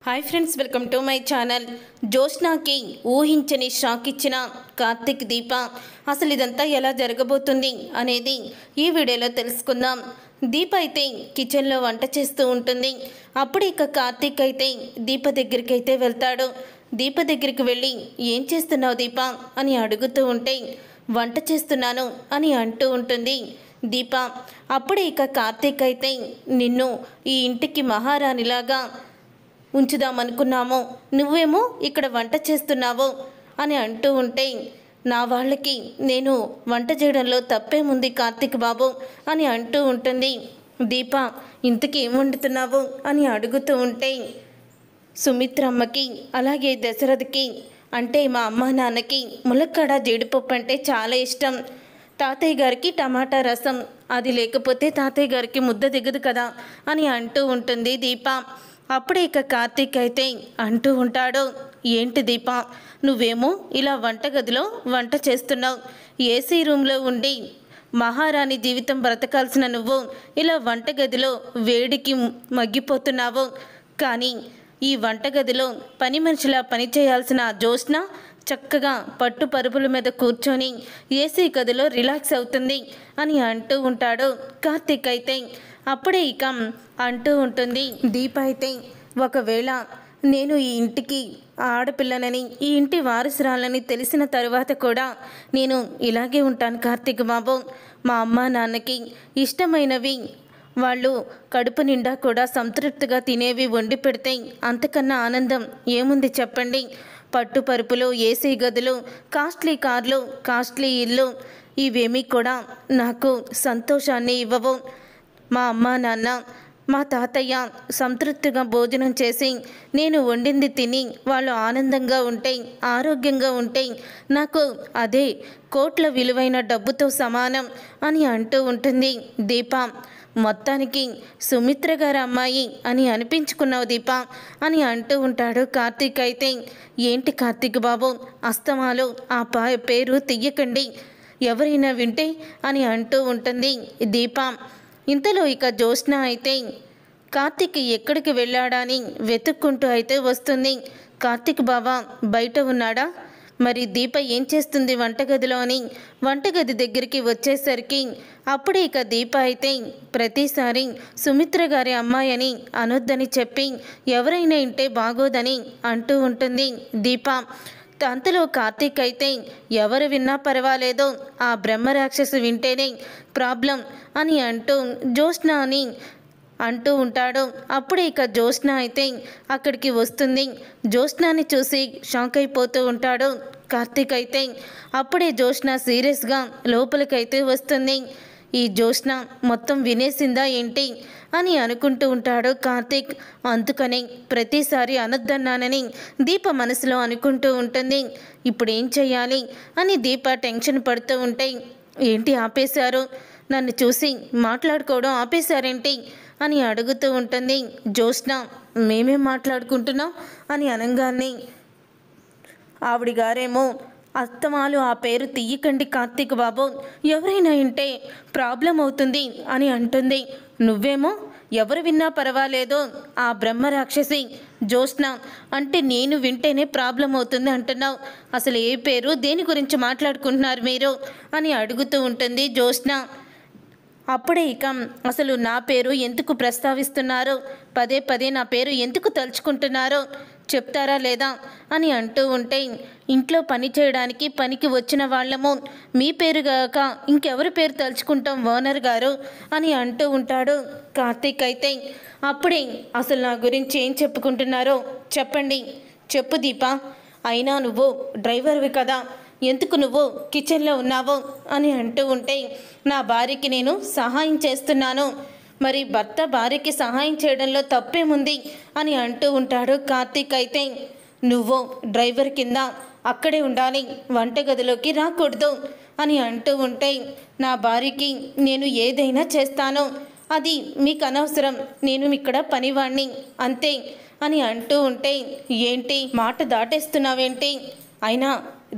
Hi friends, welcome to my channel. జోష్నాకి ఊహించని shock ఇచ్చిన కార్తిక్ దీప. అసలు ఇదంతా ఎలా జరగబోతుంది అనేది ఈ వీడియోలో తెలుసుకుందాం. దీప అయితే కిచెన్లో వంట చేస్తూ ఉంటుంది. అప్పుడు ఇక కార్తిక్ అయితే దీప దగ్గరికి అయితే వెళ్తాడు. దీప దగ్గరికి వెళ్ళి ఏం చేస్తున్నావు దీప అని అడుగుతూ ఉంటే వంట చేస్తున్నాను అని అంటూ ఉంటుంది దీప. అప్పుడే ఇక కార్తిక్ అయితే నిన్ను ఈ ఇంటికి మహారాణిలాగా ఉంచుదామనుకున్నాము, నువ్వేమో ఇక్కడ వంట చేస్తున్నావు అని అంటూ ఉంటే నా వాళ్ళకి నేను వంట చేయడంలో తప్పేముంది కార్తిక్ బాబు అని అంటూ ఉంటుంది దీప. ఇంతకీ ఏం వండుతున్నావు అని అడుగుతూ ఉంటే సుమిత్రమ్మకి అలాగే దశరథకి అంటే మా అమ్మ నాన్నకి ములక్కాడ జీడిపప్పు అంటే చాలా ఇష్టం. తాతయ్య గారికి టమాటా రసం, అది లేకపోతే తాతయ్య గారికి ముద్ద దిగదు కదా అని అంటూ ఉంటుంది దీప. అప్పుడే ఇక కార్తీక్ అయితే అంటూ ఉంటాడు, ఏంటి దీప, నువ్వేమో ఇలా వంటగదిలో వంట చేస్తున్నావు, ఏసీ రూమ్లో ఉండి మహారాణి జీవితం బ్రతకాల్సిన నువ్వు ఇలా వంటగదిలో వేడికి మగ్గిపోతున్నావు. కానీ ఈ వంటగదిలో పని మనిషిలా పని చేయాల్సిన జోష్న చక్కగా పట్టు పరుపుల మీద కూర్చొని ఏసీ గదిలో రిలాక్స్ అవుతుంది అని అంటూ ఉంటాడు కార్తీక్ అయితే. అప్పుడే ఇక అంటూ ఉంటుంది దీప అయితే, ఒకవేళ నేను ఈ ఇంటికి ఆడపిల్లనని ఈ ఇంటి వారసురాలని తెలిసిన తరువాత కూడా నేను ఇలాగే ఉంటాను కార్తీక్ బాబు. మా అమ్మ నాన్నకి ఇష్టమైనవి వాళ్ళు కడుపు నిండా కూడా సంతృప్తిగా తినేవి వండి పెడితే అంతకన్నా ఆనందం ఏముంది చెప్పండి. పట్టు పరుపులు, ఏసీ గదులు, కాస్ట్లీ కార్లు, కాస్ట్లీ ఇల్లు ఇవేమీ కూడా నాకు సంతోషాన్ని ఇవ్వవు. మా అమ్మ నాన్న, మా తాతయ్య సంతృప్తిగా భోజనం చేసి నేను వండింది తిని వాళ్ళు ఆనందంగా ఉంటే, ఆరోగ్యంగా ఉంటే నాకు అదే కోట్ల విలువైన డబ్బుతో సమానం అని అంటూ ఉంటుంది దీప. మొత్తానికి సుమిత్ర గారి అమ్మాయి అని అనిపించుకున్నావు దీప అని అంటూ ఉంటాడు కార్తీక్ అయితే. ఏంటి కార్తీక్ బాబు, అస్తమాలు ఆ పేరు తీయకండి, ఎవరైనా వింటే అని అంటూ ఉంటుంది దీప. ఇంతలో ఇక జోష్న అయితే కార్తీక్ ఎక్కడికి వెళ్ళాడా అని వెతుక్కుంటూ అయితే వస్తుంది. కార్తీక్ బాబా బయట ఉన్నాడా, మరి దీప ఏం చేస్తుంది వంటగదిలో అని వంటగది దగ్గరికి వచ్చేసరికి అప్పుడే ఇక దీప అయితే ప్రతిసారి సుమిత్ర గారి అమ్మాయి అని అనొద్దని చెప్పి ఎవరైనా ఇంటే బాగోదని అంటూ ఉంటుంది దీప. అంతలో కార్తీక్ అయితే ఎవరు విన్నా పర్వాలేదు, ఆ బ్రహ్మరాక్షసు వింటేనే ప్రాబ్లం అని అంటూ జోష్న అని అంటూ ఉంటాడు. అప్పుడే ఇక జోష్న అయితే అక్కడికి వస్తుంది. జోష్నాని చూసి షాక్ అయిపోతూ ఉంటాడు కార్తీక్ అయితే. అప్పుడే జోష్న సీరియస్గా లోపలికైతే వస్తుంది. ఈ జోష్న మొత్తం వినేసిందా ఏంటి అని అనుకుంటూ ఉంటాడు కార్తీక్. అందుకని ప్రతిసారి అనొద్దన్నానని దీప మనసులో అనుకుంటూ ఉంటుంది. ఇప్పుడు ఏం చెయ్యాలి అని దీప టెన్షన్ పడుతూ ఉంటే, ఏంటి ఆపేశారు, నన్ను చూసి మాట్లాడుకోవడం ఆపేశారేంటి అని అడుగుతూ ఉంటుంది జోష్న. మేమేం మాట్లాడుకుంటున్నాం అని అనగానే ఆవిడ గారేమో, అస్తమాలు ఆ పేరు తీయకండి కార్తీక్ బాబు, ఎవరైనా వింటే ప్రాబ్లం అవుతుంది అని అంటుంది. నువ్వేమో ఎవరు విన్నా పర్వాలేదు, ఆ బ్రహ్మరాక్షసి జోష్న అంటే నేను వింటేనే ప్రాబ్లం అవుతుంది అంటున్నావు. అసలు ఏ పేరు, దేని గురించి మాట్లాడుకుంటున్నారు మీరు అని అడుగుతూ ఉంటుంది జోష్న. అప్పుడే ఇక అసలు నా పేరు ఎందుకు ప్రస్తావిస్తున్నారు, పదే పదే నా పేరు ఎందుకు తలుచుకుంటున్నారో చెప్తారా లేదా అని అంటూ ఉంటే, ఇంట్లో పని చేయడానికి పనికి వచ్చిన వాళ్ళము మీ పేరు కాక ఇంకెవరి పేరు తలుచుకుంటాం ఓనర్ గారు అని అంటూ ఉంటాడు కార్తీక్ అయితే. అప్పుడే అసలు నా గురించి ఏం చెప్పుకుంటున్నారో చెప్పండి, చెప్పు దీప, అయినా నువ్వు డ్రైవర్వి కదా, ఎందుకు నువ్వు కిచెన్లో ఉన్నావు అని అంటూ ఉంటే, నా భార్యకి నేను సహాయం చేస్తున్నాను, మరి భర్త భార్యకి సహాయం చేయడంలో తప్పేముంది అని అంటూ ఉంటాడు కార్తీక్ అయితే. నువ్వు డ్రైవర్ కింద అక్కడే ఉండాలి, వంటగదిలోకి రాకూడదు అని అంటూ ఉంటే, నా భార్యకి నేను ఏదైనా చేస్తాను, అది మీకు అనవసరం, నేను ఇక్కడ పనివాణ్ణి అంతే అని అంటూ ఉంటే, ఏంటి మాట దాటేస్తున్నావేంటి, అయినా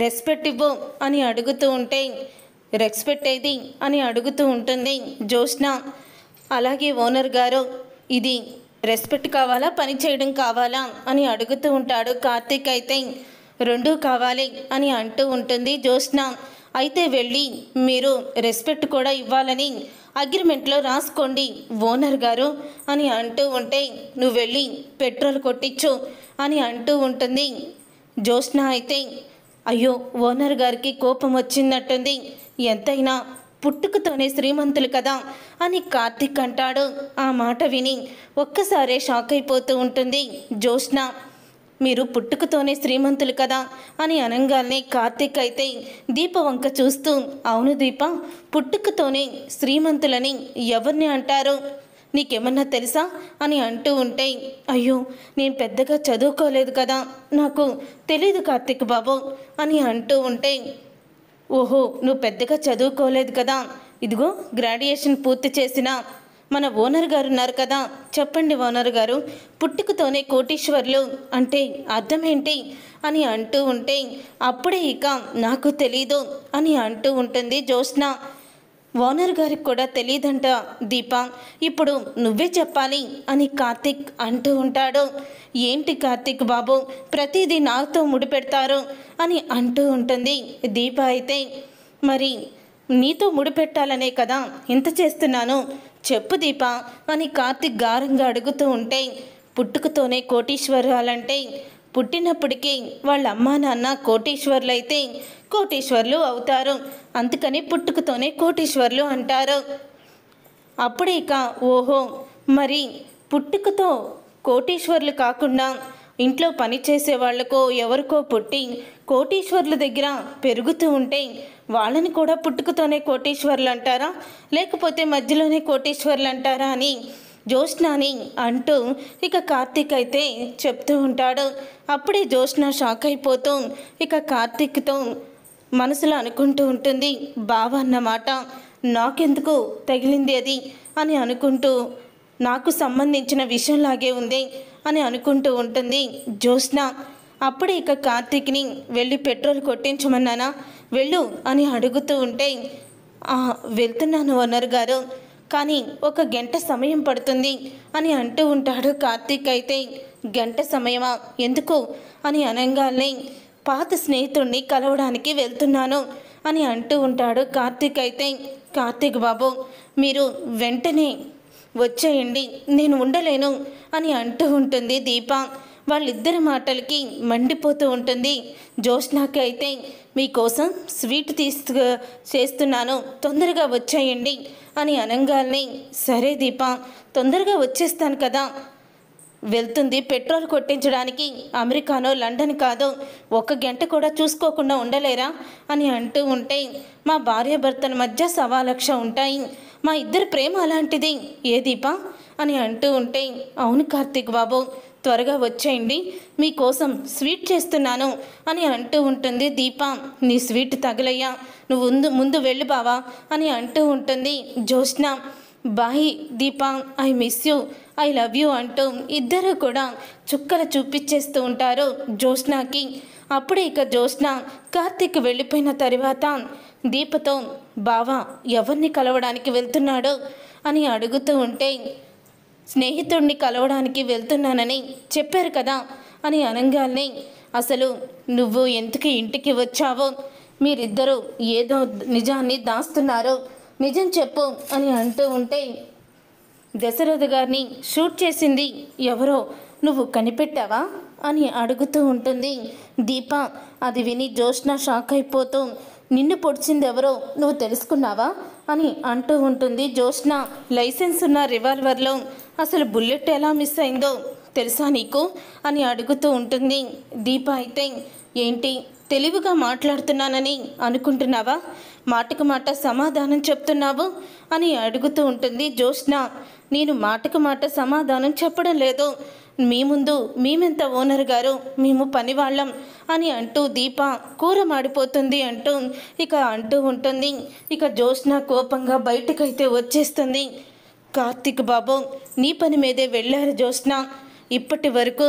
రెస్పెక్ట్ ఇవ్వు అని అడుగుతూ ఉంటే, రెస్పెక్ట్ ఏది అని అడుగుతూ ఉంటుంది జోష్న. అలాగే ఓనర్ గారు, ఇది రెస్పెక్ట్ కావాలా, పని చేయడం కావాలా అని అడుగుతూ ఉంటాడు. కార్తీక్ అయితే రెండూ కావాలి అని అంటూ ఉంటుంది జ్యోత్స్న. అయితే వెళ్ళి మీరు రెస్పెక్ట్ కూడా ఇవ్వాలని అగ్రిమెంట్లో రాసుకోండి ఓనర్ గారు అని అంటూ ఉంటే, నువ్వు వెళ్ళి పెట్రోల్ కొట్టించు అని అంటూ ఉంటుంది జ్యోత్స్న. అయితే అయ్యో ఓనర్ గారికి కోపం వచ్చిందట్టుంది, ఎంతైనా పుట్టుకతోనే శ్రీమంతులు కదా అని కార్తీక్ అంటాడు. ఆ మాట విని ఒక్కసారే షాక్ అయిపోతూ ఉంటుంది జ్యోత్స్న. మీరు పుట్టుకతోనే శ్రీమంతులు కదా అని అనగానే కార్తీక్ అయితే దీప వంక చూస్తూ, అవును దీప, పుట్టుకతోనే శ్రీమంతులని ఎవరిని అంటారు, నీకేమన్నా తెలుసా అని అంటూ ఉంటే, అయ్యో నేను పెద్దగా చదువుకోలేదు కదా, నాకు తెలీదు కార్తీక్ బాబు అని అంటూ ఉంటే, ఓహో నువ్వు పెద్దగా చదువుకోలేదు కదా, ఇదిగో గ్రాడ్యుయేషన్ పూర్తి చేసిన మన ఓనర్ గారు ఉన్నారు కదా, చెప్పండి ఓనర్ గారు, పుట్టుకతోనే కోటీశ్వర్లు అంటే అర్థం ఏంటి అని అంటూ ఉంటే, అప్పుడే ఇక నాకు తెలీదు అని అంటూ ఉంటుంది జ్యోత్స్న. ఓనర్ గారికి కూడా తెలియదంట దీప, ఇప్పుడు నువ్వే చెప్పాలి అని కార్తీక్ అంటూ ఉంటాడు. ఏంటి కార్తీక్ బాబు ప్రతిదీ నాతో ముడిపెడతారు అని అంటూ ఉంటుంది దీప. అయితే మరి నీతో ముడిపెట్టాలనే కదా ఇంత చేస్తున్నాను, చెప్పు దీప అని కార్తీక్ గారంగా అడుగుతూ ఉంటే, పుట్టుకతోనే కోటీశ్వరాలంటే పుట్టినప్పటికీ వాళ్ళ అమ్మా నాన్న కోటీశ్వర్లు అయితే కోటీశ్వర్లు అవుతారు, అందుకని పుట్టుకతోనే కోటీశ్వర్లు అంటారు. అప్పుడే ఇక ఓహో మరి పుట్టుకతో కోటీశ్వర్లు కాకుండా ఇంట్లో పని చేసే వాళ్ళకో ఎవరికో పుట్టి కోటీశ్వర్ల దగ్గర పెరుగుతూ ఉంటే వాళ్ళని కూడా పుట్టుకతోనే కోటీశ్వర్లు అంటారా, లేకపోతే మధ్యలోనే కోటీశ్వర్లు అంటారా అని జ్యోత్స్నాని అంటూ ఇక కార్తీక్ అయితే చెప్తూ ఉంటాడు. అప్పుడే జ్యోత్స్న షాక్ అయిపోతూ ఇక కార్తీక్తో మనసులో అనుకుంటూ ఉంటుంది, బావ అన్నమాట నాకెందుకు తగిలింది అది అని అనుకుంటూ, నాకు సంబంధించిన విషయంలాగే ఉంది అని అనుకుంటూ ఉంటుంది జ్యోత్స్న. అప్పుడే ఇక కార్తీక్ని వెళ్ళి పెట్రోల్ కొట్టించమన్నానా, వెళ్ళు అని అడుగుతూ ఉంటే, వెళ్తున్నాను ఓనర్ గారు, కానీ ఒక గంట సమయం పడుతుంది అని అంటూ ఉంటాడు కార్తీక్. అయితే గంట సమయమా ఎందుకు అని అనగానే, పాత స్నేహితుడిని కలవడానికి వెళ్తున్నాను అని అంటూ ఉంటాడు కార్తీక్. అయితే కార్తీక్ బాబు మీరు వెంటనే వచ్చేయండి, నేను ఉండలేను అని అంటూ ఉంటుంది దీప. వాళ్ళిద్దరి మాటలకి మండిపోతూ ఉంటుంది జ్యోత్స్నకి. అయితే మీకోసం స్వీట్ చేస్తున్నాను, తొందరగా వచ్చేయండి అని అనగానే, సరే దీప తొందరగా వచ్చేస్తాను కదా, వెళ్తుంది పెట్రోల్ కొట్టించడానికి, అమెరికానో లండన్ కాదో, ఒక గంట కూడా చూసుకోకుండా ఉండలేరా అని అంటూ ఉంటే, మా భార్యాభర్తల మధ్య 1,00,000 ఉంటాయి, మా ఇద్దరి ప్రేమ అలాంటిది ఏ దీప అని అంటూ ఉంటే, అవును కార్తీక్ బాబు త్వరగా వచ్చేయండి, మీకోసం స్వీట్ చేస్తున్నాను అని అంటూ ఉంటుంది దీప. నీ స్వీట్ తగలయ్యా, నువ్వు ముందు వెళ్ళు బావా అని అంటూ ఉంటుంది Jyotsna. Bye Deepa, I miss you, I love you అంటూ ఇద్దరు కూడా చుక్కలు చూపించేస్తూ ఉంటారు జ్యోత్స్నకి. అప్పుడే ఇక జ్యోత్స్న కార్తీక్ వెళ్ళిపోయిన తర్వాత దీపతో, బావా ఎవరిని కలవడానికి వెళ్తున్నాడు అని అడుగుతూ ఉంటే, స్నేహితుడిని కలవడానికి వెళ్తున్నానని చెప్పారు కదా అని అనగానే, అసలు నువ్వు ఎందుకు ఇంటికి వచ్చావో, మీరిద్దరూ ఏదో నిజాన్ని దాస్తున్నారు, నిజం చెప్పు అని అంటూ ఉంటే, దశరథ గారిని షూట్ చేసింది ఎవరో నువ్వు కనిపెట్టావా అని అడుగుతూ ఉంటుంది దీప. అది విని జ్యోత్స్న షాక్ అయిపోతూ, నిన్ను పొడిచింది ఎవరో నువ్వు తెలుసుకున్నావా అని అంటూ ఉంటుంది జ్యోత్స్న. లైసెన్స్ ఉన్న రివాల్వర్లో అసలు బుల్లెట్ ఎలా మిస్ అయిందో తెలుసా నీకు అని అడుగుతూ ఉంటుంది దీప. అయితే ఏంటి తెలివిగా మాట్లాడుతున్నానని అనుకుంటున్నావా, మాటకు మాట సమాధానం చెప్తున్నావు అని అడుగుతూ ఉంటుంది జ్యోత్స్న. నేను మాటకు మాట సమాధానం చెప్పడం లేదు, మీ ముందు మేమెంత ఓనర్ గారు, మేము పనివాళ్ళం అని అంటూ దీప కూర మాడిపోతుంది అంటూ ఇక అంటూ ఉంటుంది. ఇక జ్యోత్స్న కోపంగా బయటకైతే వచ్చేస్తుంది. కార్తీక్ బాబు నీ పని మీదే వెళ్ళారు జ్యోత్స్న, ఇప్పటి వరకు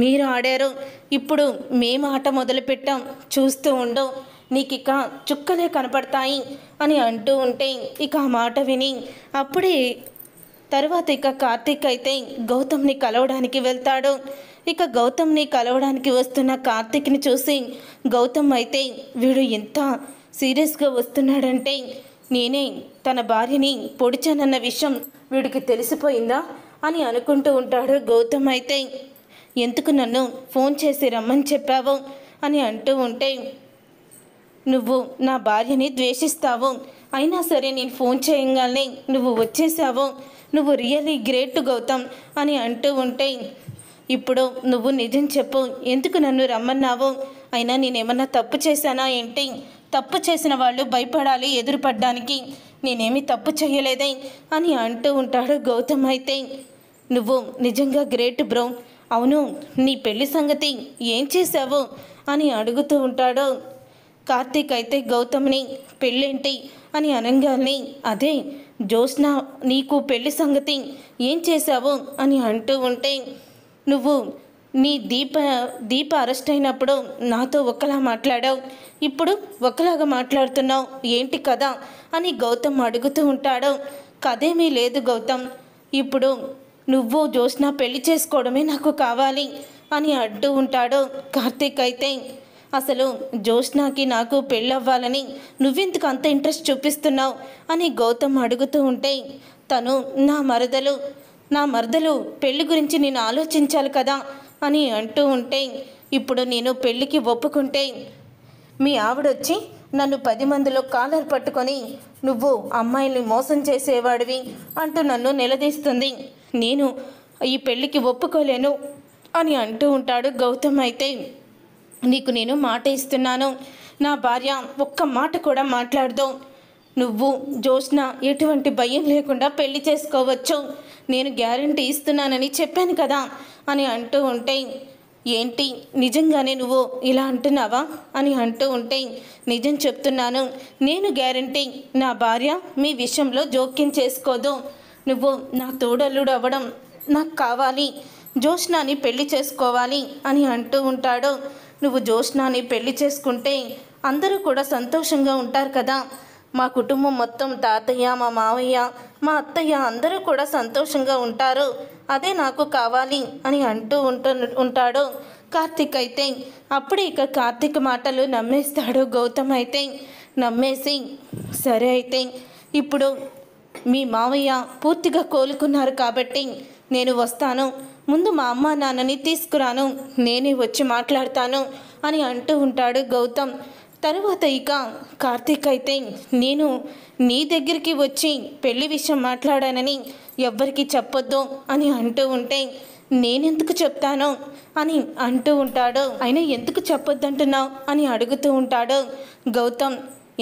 మీరు ఆడారు, ఇప్పుడు మేము ఆట మొదలుపెట్టాం, చూస్తూ ఉండు, నీకు ఇక చుక్కలే కనపడతాయి అని అంటూ ఉంటే, ఇక ఆ మాట విని అప్పుడే తరువాత ఇక కార్తీక్ అయితే గౌతమ్ని కలవడానికి వెళ్తాడు. ఇక గౌతమ్ని కలవడానికి వస్తున్న కార్తీక్ని చూసి గౌతమ్ అయితే వీడు ఎంత సీరియస్గా వస్తున్నాడంటే నేనే తన భార్యని పొడిచానన్న విషయం వీడికి తెలిసిపోయిందా అని అనుకుంటూ ఉంటాడు. గౌతమ్ అయితే ఎందుకు నన్ను ఫోన్ చేసి రమ్మని చెప్పావు అని అంటూ ఉంటే నువ్వు నా భార్యని ద్వేషిస్తావు, అయినా సరే నేను ఫోన్ చేయగానే నువ్వు వచ్చేసావు, నువ్వు రియల్లీ గ్రేట్ గౌతమ్ అని అంటూ ఉంటే ఇప్పుడు నువ్వు నిజం చెప్పు, ఎందుకు నన్ను రమ్మన్నావు, అయినా నేనేమన్నా తప్పు చేశానా ఏంటి, తప్పు చేసిన వాళ్ళు భయపడాలి ఎదురుపడ్డానికి, నేనేమి తప్పు చేయలేదే అని అంటూ ఉంటాడు. గౌతమ్ అయితే నువ్వు నిజంగా గ్రేట్ బ్రో, అవును నీ పెళ్లి సంగతి ఏం చేశావు అని అడుగుతూ ఉంటాడు. కార్తీక్ అయితే గౌతమ్ని పెళ్ళేంటి అని అనగానే అదే జ్యోత్స్న నీకు పెళ్లి సంగతి ఏం చేశావు అని అంటూ ఉంటే నువ్వు నీ దీప అరెస్ట్ అయినప్పుడు నాతో ఒకలా మాట్లాడావు, ఇప్పుడు ఒకలాగా మాట్లాడుతున్నావు ఏంటి కదా అని గౌతమ్ అడుగుతూ ఉంటాడు. కదేమీ లేదు గౌతమ్, ఇప్పుడు నువ్వు జ్యోత్స్న పెళ్లి చేసుకోవడమే నాకు కావాలి అని అంటూ ఉంటాడు. కార్తీక్ అయితే అసలు జ్యోత్స్నకి నాకు పెళ్ళవ్వాలని నువ్వెందుకు అంత ఇంట్రెస్ట్ చూపిస్తున్నావు అని గౌతమ్ అడుగుతూ ఉంటే తను నా మరదలు పెళ్లి గురించి నేను ఆలోచించాలి కదా అని అంటూ ఉంటే ఇప్పుడు నేను పెళ్ళికి ఒప్పుకుంటే మీ ఆవిడొచ్చి నన్ను 10 మందిలో కాలర్ పట్టుకొని నువ్వు అమ్మాయిల్ని మోసం చేసేవాడివి అంటూ నన్ను నిలదీస్తుంది, నేను ఈ పెళ్ళికి ఒప్పుకోలేను అని అంటూ ఉంటాడు. గౌతమ్ అయితే నీకు నేను మాట ఇస్తున్నాను, నా భార్య ఒక్క మాట కూడా మాట్లాడదు, నువ్వు జ్యోత్స్న ఎటువంటి భయం లేకుండా పెళ్లి చేసుకోవచ్చు, నేను గ్యారంటీ ఇస్తున్నానని చెప్పాను కదా అని అంటూ ఉంటే ఏంటి నిజంగానే నువ్వు ఇలా అంటున్నావా అని అంటూ ఉంటే నిజం చెప్తున్నాను, నేను గ్యారంటీ నా భార్య మీ విషయంలో జోక్యం చేసుకోదు, నువ్వు నా తోడల్లుడు అవ్వడం నాకు కావాలి, జ్యోత్స్నని పెళ్లి చేసుకోవాలి అని అంటూ ఉంటాడు. నువ్వు జ్యోత్స్నని పెళ్లి చేసుకుంటే అందరూ కూడా సంతోషంగా ఉంటారు కదా, మా కుటుంబం మొత్తం తాతయ్య మా మావయ్య మా అత్తయ్య అందరూ కూడా సంతోషంగా ఉంటారు, అదే నాకు కావాలి అని అంటూ ఉంటాడు. కార్తీక్ అయితే అప్పుడే ఇక కార్తీక్ మాటలు నమ్మేస్తాడు. గౌతమ్ అయితే నమ్మేసి సరే అయితే ఇప్పుడు మీ మావయ్య పూర్తిగా కోలుకున్నారు కాబట్టి నేను వస్తాను, ముందు మా అమ్మ నాన్నని తీసుకురాను, నేనే వచ్చి మాట్లాడతాను అని అంటూ ఉంటాడు గౌతమ్. తరువాత ఇక కార్తీక్ అయితే నేను నీ దగ్గరికి వచ్చి పెళ్లి విషయం మాట్లాడానని ఎవ్వరికి చెప్పొద్దు అని అంటూ ఉంటే నేనెందుకు చెప్తాను అని అంటూ ఉంటాడు. అయినా ఎందుకు చెప్పొద్దంటున్నావు అని అడుగుతూ ఉంటాడు గౌతమ్.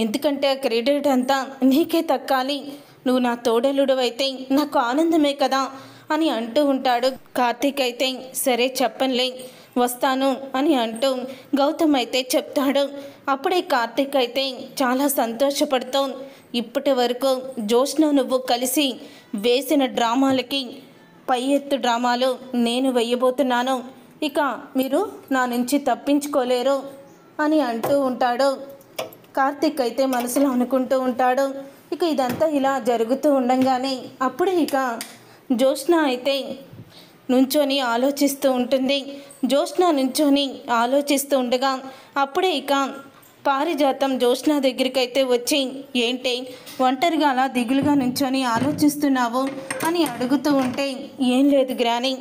ఎందుకంటే ఆ క్రెడిట్ అంతా నీకే దక్కాలి, నువ్వు నా తోడలుడు అయితే నాకు ఆనందమే కదా అని అంటూ ఉంటాడు. కార్తీక్ అయితే సరే చెప్పనులే వస్తాను అని అంటూ గౌతమ్ అయితే చెప్తాడు. అప్పుడే కార్తీక్ అయితే చాలా సంతోషపడుతూ ఇప్పటి వరకు జ్యోత్స్న నువ్వు కలిసి వేసిన డ్రామాలకి పై ఎత్తు డ్రామాలు నేను వేయబోతున్నాను, ఇక మీరు నా నుంచి తప్పించుకోలేరు అని అంటూ ఉంటాడు. కార్తీక్ అయితే మనసులో అనుకుంటూ ఉంటాడు. ఇక ఇదంతా ఇలా జరుగుతూ ఉండగానే అప్పుడే ఇక జ్యోత్స్న అయితే నుంచొని ఆలోచిస్తూ ఉంటుంది. జ్యోత్స్న నుంచొని ఆలోచిస్తూ ఉండగా అప్పుడే ఇక పారిజాతం జ్యోత్స్న దగ్గరికి అయితే వచ్చి ఏంటి ఒంటరిగా అలా దిగులుగా నుంచొని ఆలోచిస్తున్నావు అని అడుగుతూ ఉంటే ఏం లేదు గ్రాని,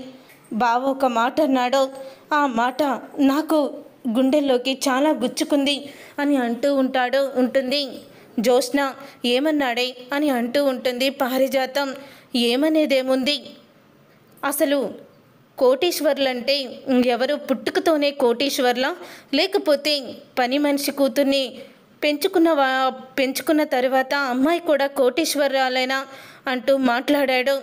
బావ ఒక మాట అన్నాడు, ఆ మాట నాకు గుండెల్లోకి చాలా గుచ్చుకుంది అని అంటూ ఉంటుంది జ్యోత్స్న. ఏమన్నాడే అని అంటూ ఉంటుంది పారిజాతం. ఏమనేదేముంది, అసలు కోటీశ్వర్లంటే ఎవరు పుట్టుకతోనే కోటీశ్వర్లా, లేకపోతే పని మనిషి కూతుర్ని పెంచుకున్న తర్వాత అమ్మాయి కూడా కోటీశ్వరాలేనా అంటూ మాట్లాడాడు.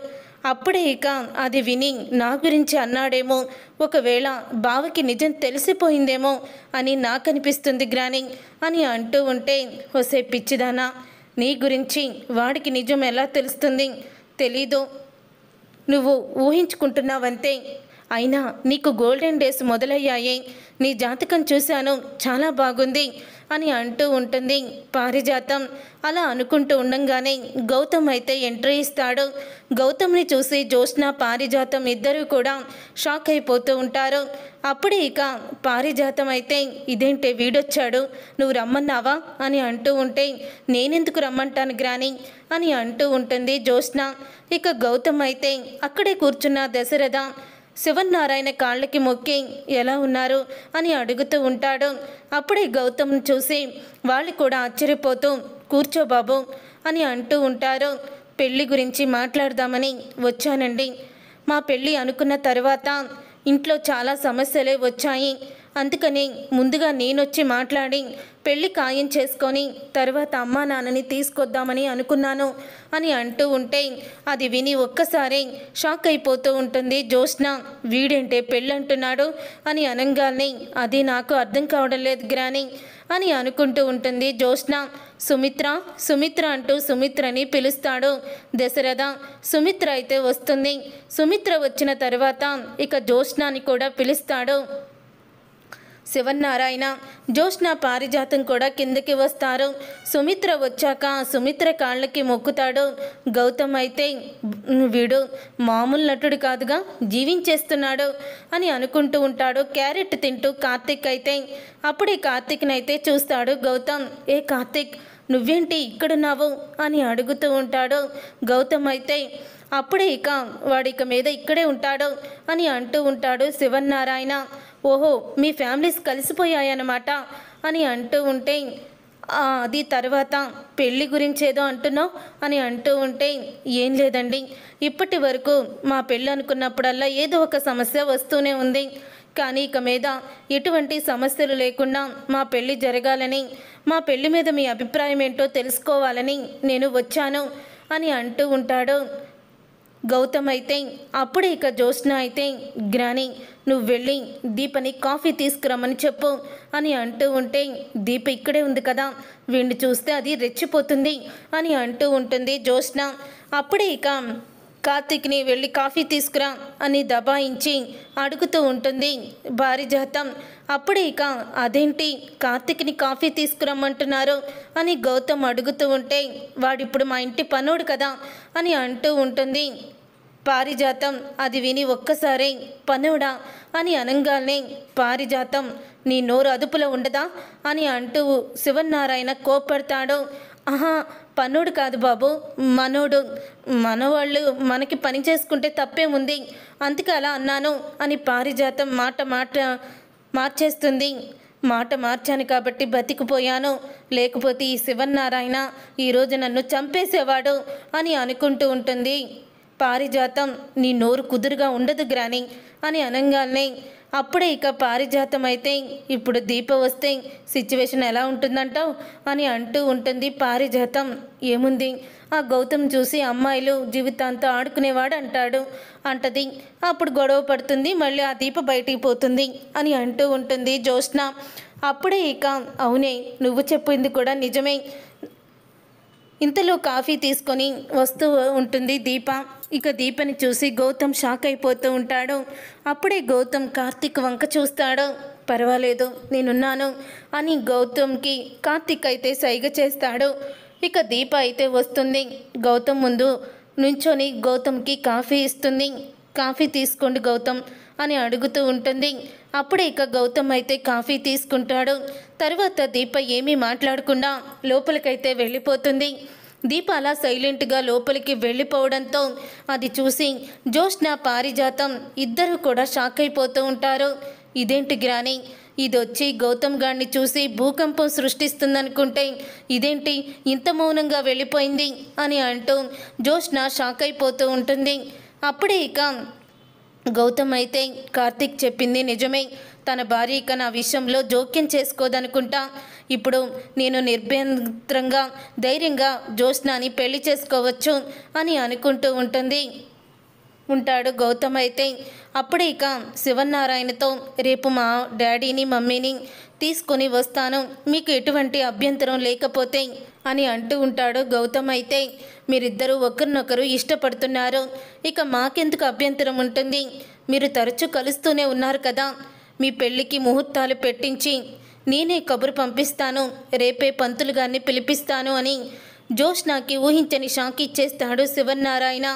అప్పుడే ఇక అది విని నా గురించి అన్నాడేమో, ఒకవేళ బావకి నిజం తెలిసిపోయిందేమో అని నాకు అనిపిస్తుంది గ్రాని అని అంటూ ఉంటే ఒసే పిచ్చిదానా, నీ గురించి వాడికి నిజం ఎలా తెలుస్తుంది, తెలీదు, నువ్వు ఊహించుకుంటున్నావంతే, అయినా నీకు గోల్డెన్ డేస్ మొదలయ్యాయి, నీ జాతకం చూశాను, చాలా బాగుంది అని అంటూ ఉంటుంది పారిజాతం. అలా అనుకుంటూ ఉండంగానే గౌతమ్ అయితే ఎంట్రీ ఇస్తాడు. గౌతమ్ని చూసి జ్యోత్స్న, పారిజాతం ఇద్దరూ కూడా షాక్ అయిపోతూ ఉంటారు. అప్పుడే ఇక పారిజాతం అయితే ఇదేంటే వీడొచ్చాడు, నువ్వు రమ్మన్నావా అని అంటూ ఉంటే, నేనెందుకు రమ్మంటాను గ్రాని అని అంటూ ఉంటుంది జ్యోత్స్న. ఇక గౌతమ్ అయితే అక్కడే కూర్చున్న దశరథ శివనారాయణ కాళ్ళకి మొక్కి ఎలా ఉన్నారు అని అడుగుతూ ఉంటాడు. అప్పుడే గౌతమ్ చూసి వాళ్ళు కూడా ఆశ్చర్యపోతూ కూర్చో బాబు అని అంటూ ఉంటారు. పెళ్ళి గురించి మాట్లాడదామని వచ్చానండి. మా పెళ్ళి అనుకున్న తర్వాత ఇంట్లో చాలా సమస్యలే వచ్చాయి. అందుకని ముందుగా నేనొచ్చి మాట్లాడి పెళ్ళి ఖాయం చేసుకొని తర్వాత అమ్మా నాన్నని తీసుకొద్దామని అనుకున్నాను అని అంటూ ఉంటే, అది విని ఒక్కసారి షాక్ అయిపోతూ ఉంటుంది జ్యోత్స్న. వీడేంటే పెళ్ళంటున్నాడు అని అనంగానే అది నాకు అర్థం కావడం లేదు గ్రాని అని అనుకుంటూ ఉంటుంది జ్యోత్స్న. సుమిత్ర సుమిత్ర అంటూ సుమిత్రని పిలుస్తాడు దశరథ. సుమిత్ర అయితే వస్తుంది. సుమిత్ర వచ్చిన తర్వాత ఇక జ్యోత్స్నాని కూడా పిలుస్తాడు శివనారాయణ. జ్యోత్స్న, పారిజాతం కూడా కిందకి వస్తారు. సుమిత్ర వచ్చాక సుమిత్ర కాళ్ళకి మొక్కుతాడు. గౌతమ్ అయితే వీడు మామూలు నటుడు కాదుగా, జీవించేస్తున్నాడు అని అనుకుంటూ ఉంటాడు క్యారెట్ తింటూ. కార్తిక్ అయితే అప్పుడే కార్తిక్నైతే చూస్తాడు గౌతమ్. ఏ కార్తిక్, నువ్వేంటి ఇక్కడున్నావు అని అడుగుతూ ఉంటాడు. గౌతమ్ అయితే అప్పుడే ఇక వాడిక మీద ఇక్కడే ఉంటాడు అని అంటూ ఉంటాడు శివనారాయణ. ఓహో, మీ ఫ్యామిలీస్ కలిసిపోయాయన్నమాట అని అంటూ ఉంటే, అది తర్వాత పెళ్ళి గురించి ఏదో అంటున్నావు అని అంటూ ఉంటే, ఏం లేదండి, ఇప్పటి వరకు మా పెళ్ళి అనుకున్నప్పుడల్లా ఏదో ఒక సమస్య వస్తూనే ఉంది. కానీ ఇక మీద ఎటువంటి సమస్యలు లేకుండా మా పెళ్ళి జరగాలని, మా పెళ్ళి మీద మీ అభిప్రాయం ఏంటో తెలుసుకోవాలని నేను వచ్చాను అని అంటూ ఉంటాడు గౌతమ్ అయితే. అప్పుడే ఇక జ్యోత్స్న అయితే, గ్రాని నువ్వు వెళ్ళి దీపని కాఫీ తీసుకురమ్మని చెప్పు అని అంటూ ఉంటే, దీప ఇక్కడే ఉంది కదా, వీడిని చూస్తే అది రెచ్చిపోతుంది అని అంటూ ఉంటుంది జ్యోత్స్న. అప్పుడే ఇక కార్తిక్ని వెళ్ళి కాఫీ తీసుకురా అని దబాయించి అడుగుతూ ఉంటుంది పారిజాతం. అప్పుడే ఇక అదేంటి కార్తిక్ని కాఫీ తీసుకురమ్మంటున్నారు అని గౌతమ్ అడుగుతూ ఉంటే, వాడిప్పుడు మా ఇంటి పనోడు కదా అని అంటూ ఉంటుంది పారిజాతం. అది విని ఒక్కసారి పనోడా అని అనంగానే పారిజాతం, నీ నోరు అదుపులో ఉండదా అని అంటూ శివనారాయణ కోప్పడతాడు. ఆహా, పనోడు కాదు బాబు, మనోడు. మనవాళ్ళు మనకి పని చేసుకుంటే తప్పేముంది, అందుకే అలా అన్నాను అని పారిజాతం మార్చేస్తుంది. మాట మార్చాను కాబట్టి బతికిపోయాను, లేకపోతే ఈ శివనారాయణ ఈరోజు నన్ను చంపేసేవాడు అని అనుకుంటూ ఉంటుంది పారిజాతం. నీ నోరు కుదురుగా ఉండదు గ్రాని అని అనంగానే అప్పుడే ఇక పారిజాతం అయితే, ఇప్పుడు దీప వస్తే సిచ్యువేషన్ ఎలా ఉంటుందంటావు అని అంటూ ఉంటుంది పారిజాతం. ఏముంది, ఆ గౌతమ్ చూసి అమ్మాయిలు జీవితాంతం ఆడుకునేవాడు అంటది. అప్పుడు గొడవ పడుతుంది, మళ్ళీ ఆ దీప బయటికి పోతుంది అని అంటూ ఉంటుంది జ్యోత్స్న. అప్పుడే ఇక అవునే, నువ్వు చెప్పింది కూడా నిజమే. ఇంతలో కాఫీ తీసుకొని వస్తూ ఉంటుంది దీప. ఇక దీపని చూసి గౌతమ్ షాక్ అయిపోతూ ఉంటాడు. అప్పుడే గౌతమ్ కార్తిక్ వంక చూస్తాడు. పర్వాలేదు, నేనున్నాను అని గౌతమ్కి కార్తిక్ అయితే సైగ చేస్తాడు. ఇక దీప అయితే వస్తుంది. గౌతమ్ ముందు నుంచొని గౌతమ్కి కాఫీ ఇస్తుంది. కాఫీ తీసుకోండి గౌతమ్ అని అడుగుతూ ఉంటుంది. అప్పుడే ఇక గౌతమ్ అయితే కాఫీ తీసుకుంటాడు. తర్వాత దీప ఏమీ మాట్లాడకుండా లోపలికైతే వెళ్ళిపోతుంది. దీప అలా సైలెంట్గా లోపలికి వెళ్ళిపోవడంతో అది చూసి జ్యోత్స్న, పారిజాతం ఇద్దరు కూడా షాక్ అయిపోతూ ఉంటారు. ఇదేంటి గ్రాని, ఇది వచ్చి గౌతమ్ గారిని చూసి భూకంపం సృష్టిస్తుందనుకుంటే ఇదేంటి ఇంత మౌనంగా వెళ్ళిపోయింది అని అంటూ జ్యోత్స్న షాక్ అయిపోతూ ఉంటుంది. అప్పుడే ఇక గౌతమ్ అయితే కార్తిక్ చెప్పింది నిజమే, తన భార్య ఇక నా విషయంలో జోక్యం చేసుకోదనుకుంటా. ఇప్పుడు నేను నిర్భయంగా ధైర్యంగా జ్యోత్స్నాని పెళ్లి చేసుకోవచ్చు అని అనుకుంటూ ఉంటాడు గౌతమ్ అయితే. అప్పుడే ఇక శివనారాయణతో రేపు మా డాడీని మమ్మీని తీసుకొని వస్తాను, మీకు ఎటువంటి అభ్యంతరం లేకపోతే అని అంటూ ఉంటాడు గౌతమ్ అయితే. మీరిద్దరూ ఒకరినొకరు ఇష్టపడుతున్నారు, ఇక మాకెందుకు అభ్యంతరం ఉంటుంది, మీరు తరచూ కలుస్తూనే ఉన్నారు కదా, మీ పెళ్ళికి ముహూర్తాలు పెట్టించి నేనే కబురు పంపిస్తాను, రేపే పంతులు గారిని పిలిపిస్తాను అని జోష్నాకి ఊహించని షాక్ ఇచ్చేస్తాడు శివనారాయణ.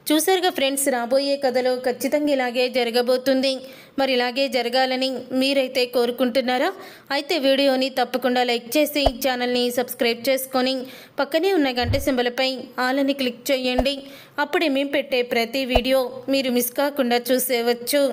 చూసారుగా ఫ్రెండ్స్, రాబోయే కథలో ఖచ్చితంగా ఇలాగే జరగబోతుంది. మరి ఇలాగే జరగాలని మీరైతే కోరుకుంటున్నారా? అయితే వీడియోని తప్పకుండా లైక్ చేసి ఛానల్ని సబ్స్క్రైబ్ చేసుకొని పక్కనే ఉన్న గంట సింబల్పై ఆల్ అని క్లిక్ చేయండి. అప్పుడే మేము పెట్టే ప్రతి వీడియో మీరు మిస్ కాకుండా చూసేవచ్చు.